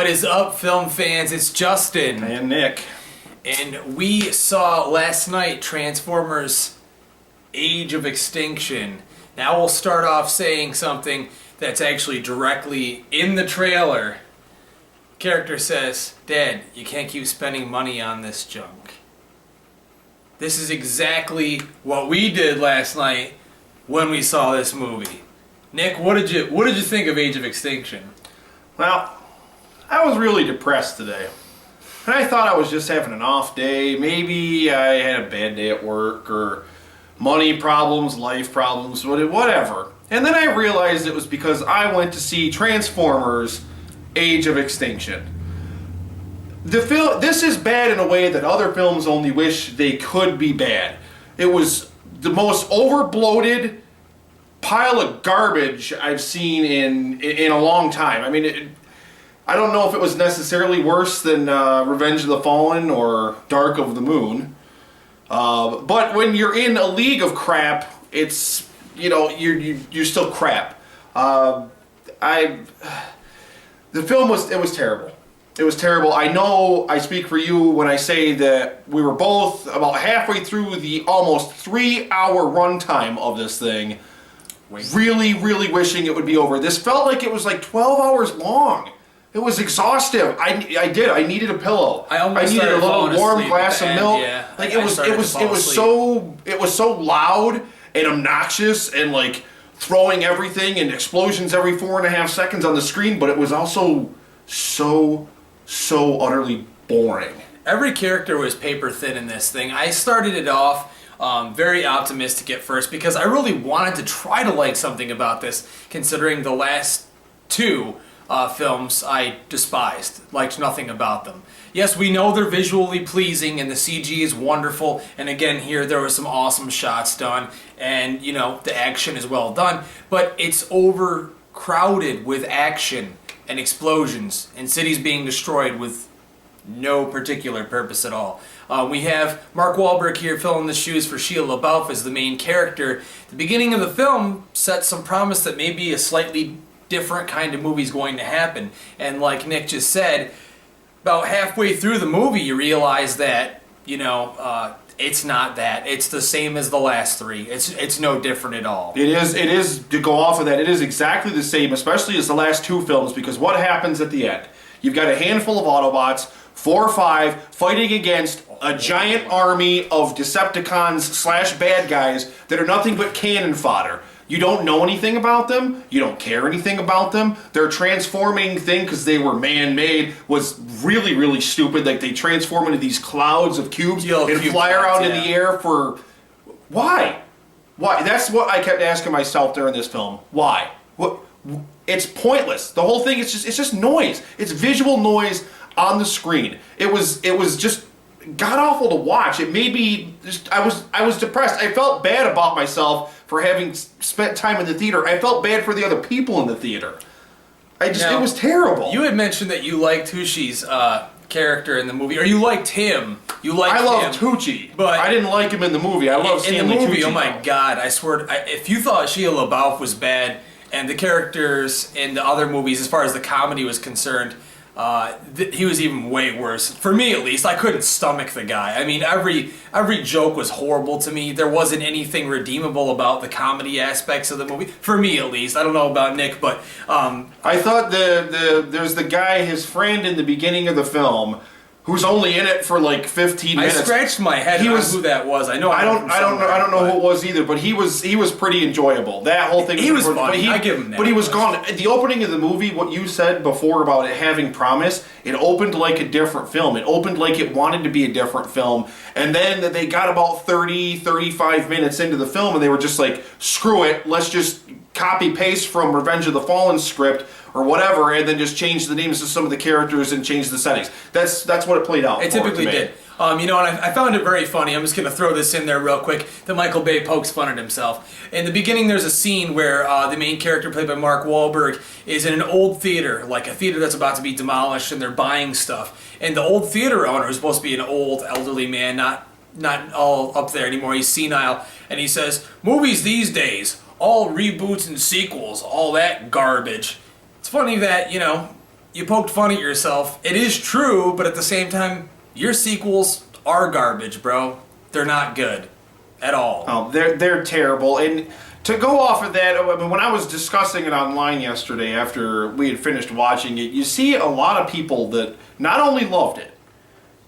What is up, film fans? It's Justin. And Nick. And we saw last night Transformers Age of Extinction. Now we'll start off saying something that's actually directly in the trailer. Character says, "Dad, you can't keep spending money on this junk." This is exactly what we did last night when we saw this movie. Nick, what did you think of Age of Extinction? Well, I was really depressed today. And I thought I was just having an off day. Maybe I had a bad day at work or money problems, life problems, whatever. And then I realized it was because I went to see Transformers Age of Extinction. This is bad in a way that other films only wish they could be bad. It was the most overbloated pile of garbage I've seen in a long time. I mean, I don't know if it was necessarily worse than Revenge of the Fallen or Dark of the Moon. But when you're in a league of crap, it's, you're still crap. The film was terrible. It was terrible. I know I speak for you when I say that we were both about halfway through the almost 3-hour runtime of this thing, really, really wishing it would be over. This felt like it was like 12 hours long. It was exhaustive. I needed a pillow. I needed a little warm glass of milk. Yeah. Like it was so loud and obnoxious and like throwing everything and explosions every 4.5 seconds on the screen, but it was also so utterly boring. Every character was paper thin in this thing. I started it off very optimistic at first because I really wanted to try to like something about this, considering the last two films I despised, liked nothing about them. Yes, we know they're visually pleasing and the CG is wonderful, and again here there were some awesome shots done, and the action is well done, but it's overcrowded with action and explosions and cities being destroyed with no particular purpose at all. We have Mark Wahlberg here filling the shoes for Shia LaBeouf as the main character. The beginning of the film sets some promise that maybe a slightly different kind of movie is going to happen, and like Nick just said, about halfway through the movie you realize that it's not that. It's the same as the last three. It's no different at all. It is to go off of that. It is exactly the same, especially as the last two films, because what happens at the end? You've got a handful of Autobots, 4 or 5, fighting against a giant army of Decepticons / bad guys that are nothing but cannon fodder. You don't know anything about them. You don't care anything about them. Their transforming thing, because they were man-made, was really, really stupid. Like, they transform into these clouds of cubes and fly around in the air for... Why? Why? That's what I kept asking myself during this film. Why? What? It's pointless. The whole thing is just noise. It's visual noise on the screen. It was just god awful to watch. It made me just I was depressed. I felt bad about myself for having spent time in the theater. I felt bad for the other people in the theater. It was terrible. You had mentioned that you liked Hushi's character in the movie, or you liked him. I loved Tucci, but I didn't like him in the movie. I love Stanley Tucci. In the movie, oh my God, I swear, if you thought Shia LaBeouf was bad and the characters in the other movies, as far as the comedy was concerned, he was even way worse. For me, at least, I couldn't stomach the guy. I mean, every joke was horrible to me. There wasn't anything redeemable about the comedy aspects of the movie. For me, at least. I don't know about Nick, but I thought there's the guy, his friend in the beginning of the film, who's only in it for like 15 minutes. I scratched my head on who that was. I don't know who it was either, but he was pretty enjoyable. That whole thing. He was funny. I give him that. But he was gone. At the opening of the movie, what you said before about it having promise, it opened like a different film. It opened like it wanted to be a different film, and then they got about 35 minutes into the film, and they were just like, screw it, let's just copy paste from Revenge of the Fallen script or whatever, and then just change the names of some of the characters and change the settings. That's what it played out. It typically did. And I found it very funny. I'm just going to throw this in there real quick, that Michael Bay pokes fun at himself. In the beginning, there's a scene where the main character, played by Mark Wahlberg, is in an old theater, like a theater that's about to be demolished, and they're buying stuff. And the old theater owner, who's supposed to be an old, elderly man, not all up there anymore, he's senile, and he says, "Movies these days, all reboots and sequels, all that garbage." It's funny that, you poked fun at yourself. It is true, but at the same time, your sequels are garbage, bro. They're not good at all. Oh, they're terrible. And to go off of that, I mean, when I was discussing it online yesterday after we had finished watching it, you see a lot of people that not only loved it,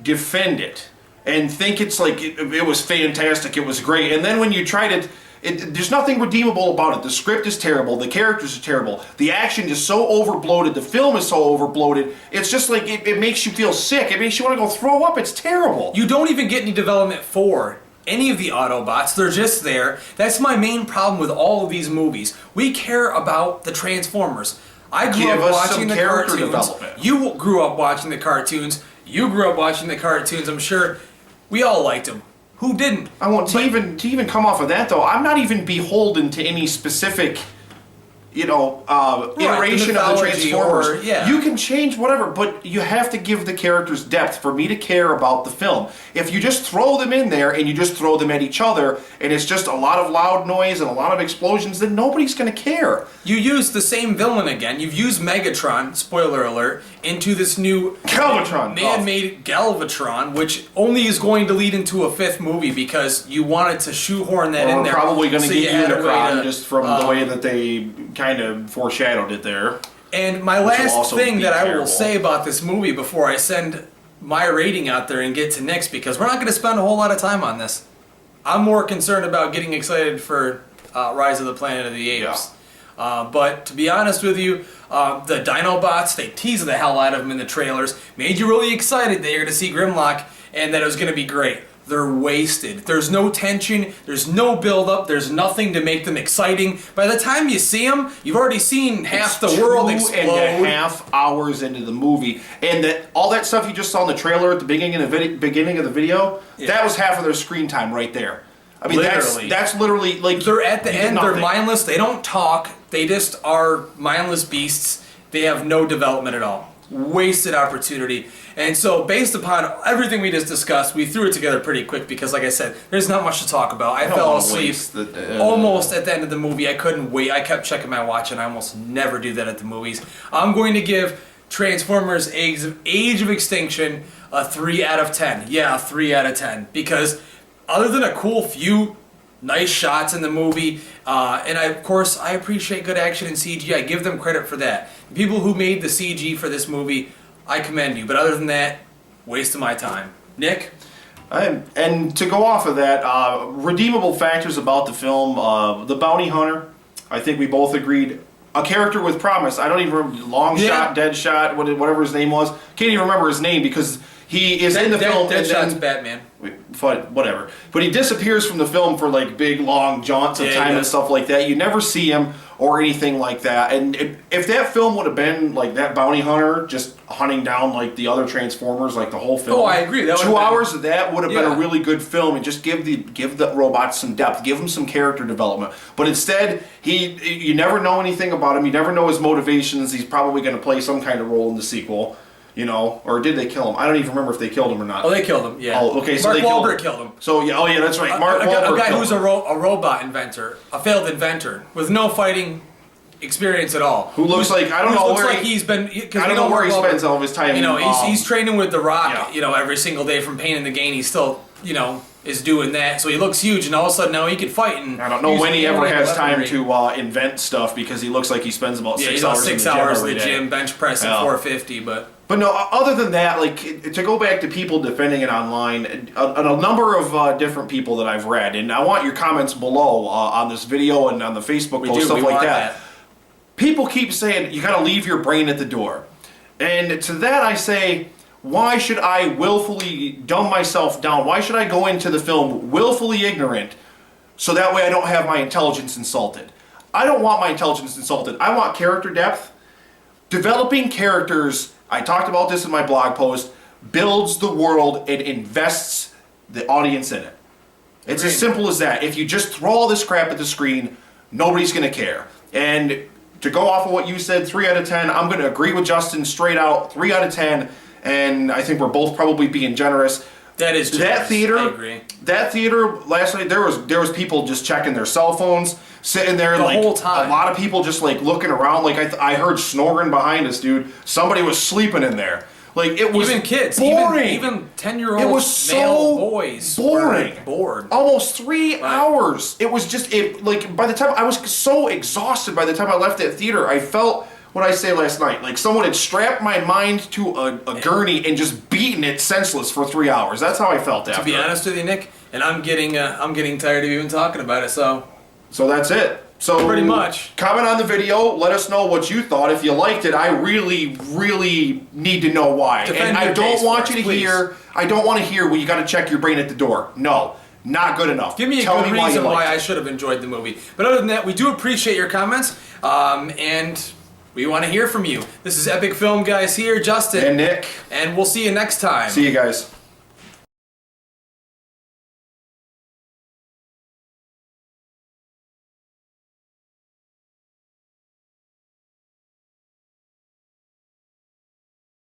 defend it, and think it's like it was fantastic, it was great. And then when you try to... there's nothing redeemable about it. The script is terrible. The characters are terrible. The action is so overbloated. The film is so overbloated. It's just like, it makes you feel sick. It makes you want to go throw up. It's terrible. You don't even get any development for any of the Autobots. They're just there. That's my main problem with all of these movies. We care about the Transformers. I grew up watching the cartoons. You grew up watching the cartoons. You grew up watching the cartoons. I'm sure we all liked them. Who didn't? I want to even come off of that though. I'm not even beholden to any specific, iteration of the Transformers. You can change whatever, but you have to give the characters depth for me to care about the film. If you just throw them in there and you just throw them at each other, and it's just a lot of loud noise and a lot of explosions, then nobody's going to care. You use the same villain again. You've used Megatron, spoiler alert, into this new man-made Galvatron, which only is going to lead into a fifth movie because you wanted to shoehorn that in there. We're probably going to get Unicron just from the way that they kind of foreshadowed it there. And my last thing that I will say about this movie before I send my rating out there and get to Nick's, because we're not going to spend a whole lot of time on this. I'm more concerned about getting excited for Rise of the Planet of the Apes. Yeah. But to be honest with you, the Dinobots, they teased the hell out of them in the trailers, made you really excited that you're going to see Grimlock and that it was going to be great. They're wasted. There's no tension, there's no build-up, there's nothing to make them exciting. By the time you see them, you've already seen half the world explode. 2.5 hours into the movie, and all that stuff you just saw in the trailer at the beginning of the video, that was half of their screen time right there. I mean, that's literally like... They're at the end, they're mindless, they don't talk, they just are mindless beasts. They have no development at all. Wasted opportunity. And so, based upon everything we just discussed, we threw it together pretty quick because, like I said, there's not much to talk about. I fell asleep almost at the end of the movie. I couldn't wait. I kept checking my watch, and I almost never do that at the movies. I'm going to give Transformers Age of Extinction a 3 out of 10. Yeah, a 3 out of 10. Because other than a cool few nice shots in the movie, and of course, I appreciate good action and CG. I give them credit for that. The people who made the CG for this movie, I commend you. But other than that, waste of my time. Nick? And to go off of that, redeemable factors about the film, the bounty hunter, I think we both agreed, a character with promise. I don't even remember, Longshot, Deadshot, whatever his name was. Can't even remember his name because he is in the film. Deadshot's Batman. Whatever. But he disappears from the film for like big long jaunts of time and stuff like that. You never see him or anything like that. And if that film would have been like that bounty hunter just hunting down like the other Transformers, like the whole film. Oh, I agree. That 2 hours of that would have been a really good film, and just give the robots some depth, give them some character development. But instead, you never know anything about him. You never know his motivations. He's probably going to play some kind of role in the sequel. Or did they kill him? I don't even remember if they killed him or not. Oh, they killed him, yeah. Oh, okay, so Mark they Wahlberg killed him. So, yeah, that's right. Mark Wahlberg a guy who's a robot inventor, a failed inventor, with no fighting experience at all. Who looks like, I don't know where he's been... I don't know where he spends all of his time. He's training with The Rock, every single day from Pain in the Gain. He's still, is doing that. So he looks huge, and all of a sudden now he can fight. And I don't know when he ever has time to invent stuff, because he looks like he spends about 6 hours in the gym every day. Bench pressing 450, But no, other than that, like, to go back to people defending it online, a number of different people that I've read, and I want your comments below on this video and on the Facebook post, stuff like that. People keep saying, you gotta leave your brain at the door. And to that I say, why should I willfully dumb myself down? Why should I go into the film willfully ignorant so that way I don't have my intelligence insulted? I don't want my intelligence insulted. I want character depth. Developing characters, I talked about this in my blog post, builds the world and invests the audience in it. It's as simple as that. If you just throw all this crap at the screen, nobody's going to care. And to go off of what you said, 3 out of 10, I'm going to agree with Justin straight out, 3 out of 10, and I think we're both probably being generous. That is that generous. theater. I agree. That theater last night, there was people just checking their cell phones, sitting there The like whole time. a lot of people just like looking around. Like I heard snoring behind us, dude. Somebody was sleeping in there. Like it was Even kids, boring. even 10-year-old It was male so boys boring. were bored. Almost 3 hours. It was just like by the time I was so exhausted by the time I left that theater, I felt what I say last night. Like someone had strapped my mind to a gurney and just beaten it senseless for 3 hours. That's how I felt after. To be honest with you, Nick, and I'm getting tired of even talking about it. So that's it. So pretty much. Comment on the video. Let us know what you thought. If you liked it, I really, really need to know why. Defend and I your don't case want for you us, to please. hear. I don't want to hear. Well, you got to check your brain at the door. No, not good enough. Give me a Tell good me why you reason why liked I it. should have enjoyed the movie. But other than that, we do appreciate your comments, and we want to hear from you. This is Epic Film Guys here, Justin. And Nick. And we'll see you next time. See you guys.